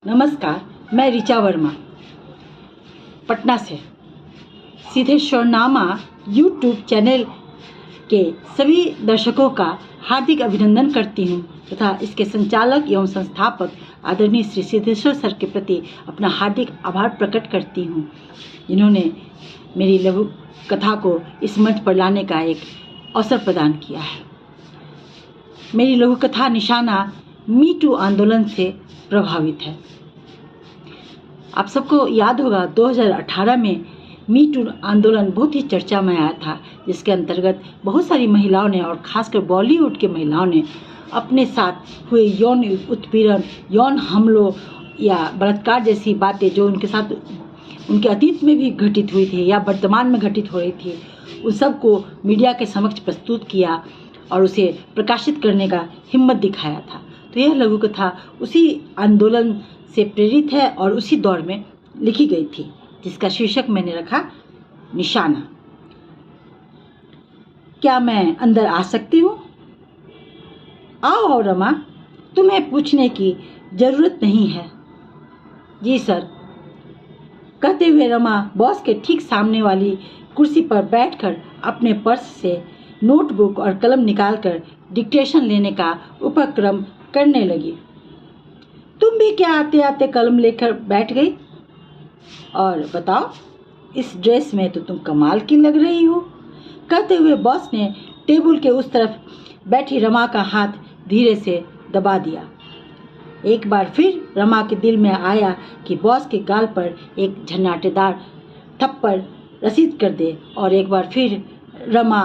नमस्कार, मैं ऋचा वर्मा पटना से सिद्धेश्वरनामा यूट्यूब चैनल के सभी दर्शकों का हार्दिक अभिनंदन करती हूँ तथा इसके संचालक एवं संस्थापक आदरणीय श्री सिद्धेश्वर सर के प्रति अपना हार्दिक आभार प्रकट करती हूँ। इन्होंने मेरी लघु कथा को इस मंच पर लाने का एक अवसर प्रदान किया है। मेरी लघु कथा निशाना मी टू आंदोलन से प्रभावित है। आप सबको याद होगा 2018 में मी टू आंदोलन बहुत ही चर्चा में आया था, जिसके अंतर्गत बहुत सारी महिलाओं ने और खासकर बॉलीवुड के महिलाओं ने अपने साथ हुए यौन उत्पीड़न, यौन हमलों या बलात्कार जैसी बातें जो उनके साथ उनके अतीत में भी घटित हुई थी या वर्तमान में घटित हो रही थी, उन सब को मीडिया के समक्ष प्रस्तुत किया और उसे प्रकाशित करने का हिम्मत दिखाया था। तो यह लघु कथा उसी आंदोलन से प्रेरित है और उसी दौर में लिखी गई थी, जिसका शीर्षक मैंने रखा निशाना। क्या मैं अंदर आ सकती हूँ? आओ रमा, तुम्हें पूछने की जरूरत नहीं है। जी सर, कहते हुए रमा बॉस के ठीक सामने वाली कुर्सी पर बैठकर अपने पर्स से नोटबुक और कलम निकालकर डिक्टेशन लेने का उपक्रम करने लगी। तुम भी क्या आते आते कलम लेकर बैठ गई? और बताओ, इस ड्रेस में तो तुम कमाल की लग रही हो। कहते हुए बॉस ने टेबल के उस तरफ बैठी रमा का हाथ धीरे से दबा दिया। एक बार फिर रमा के दिल में आया कि बॉस के गाल पर एक झन्नाटेदार थप्पड़ रसीद कर दे, और एक बार फिर रमा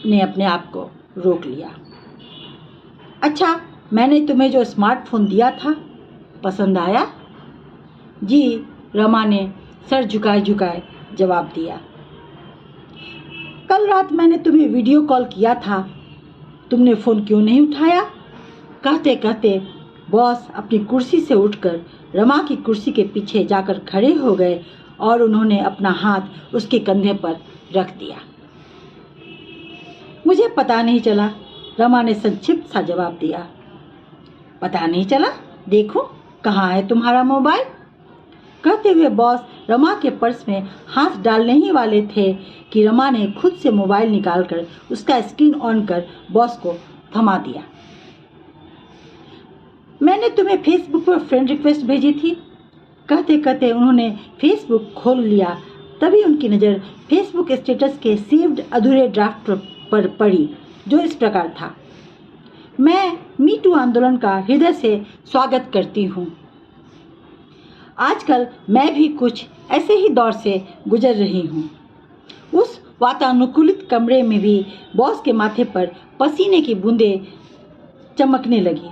ने अपने आप को रोक लिया। अच्छा, मैंने तुम्हें जो स्मार्टफोन दिया था, पसंद आया? जी, रमा ने सर झुकाए झुकाए जवाब दिया। कल रात मैंने तुम्हें वीडियो कॉल किया था, तुमने फ़ोन क्यों नहीं उठाया? कहते कहते बॉस अपनी कुर्सी से उठकर रमा की कुर्सी के पीछे जाकर खड़े हो गए और उन्होंने अपना हाथ उसके कंधे पर रख दिया। मुझे पता नहीं चला, रमा ने संक्षिप्त सा जवाब दिया। पता नहीं चला? देखो, कहाँ है तुम्हारा मोबाइल? कहते हुए बॉस रमा के पर्स में हाथ डालने ही वाले थे कि रमा ने खुद से मोबाइल निकालकर उसका स्क्रीन ऑन कर बॉस को थमा दिया। मैंने तुम्हें फेसबुक पर फ्रेंड रिक्वेस्ट भेजी थी। कहते कहते उन्होंने फेसबुक खोल लिया। तभी उनकी नज़र फेसबुक स्टेटस के सेव्ड अधूरे ड्राफ्ट पर पड़ी, जो इस प्रकार था। मैं मी टू आंदोलन का हृदय से स्वागत करती हूँ। आजकल मैं भी कुछ ऐसे ही दौर से गुजर रही हूँ। उस वातानुकूलित कमरे में भी बॉस के माथे पर पसीने की बूंदें चमकने लगी।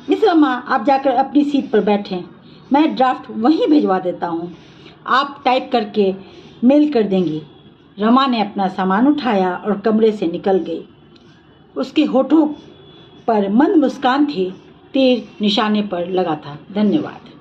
मिस रमा, आप जाकर अपनी सीट पर बैठें, मैं ड्राफ्ट वहीं भिजवा देता हूँ, आप टाइप करके मेल कर देंगी। रमा ने अपना सामान उठाया और कमरे से निकल गई। उसके होठों पर मंद मुस्कान थी, तीर निशाने पर लगा था। धन्यवाद।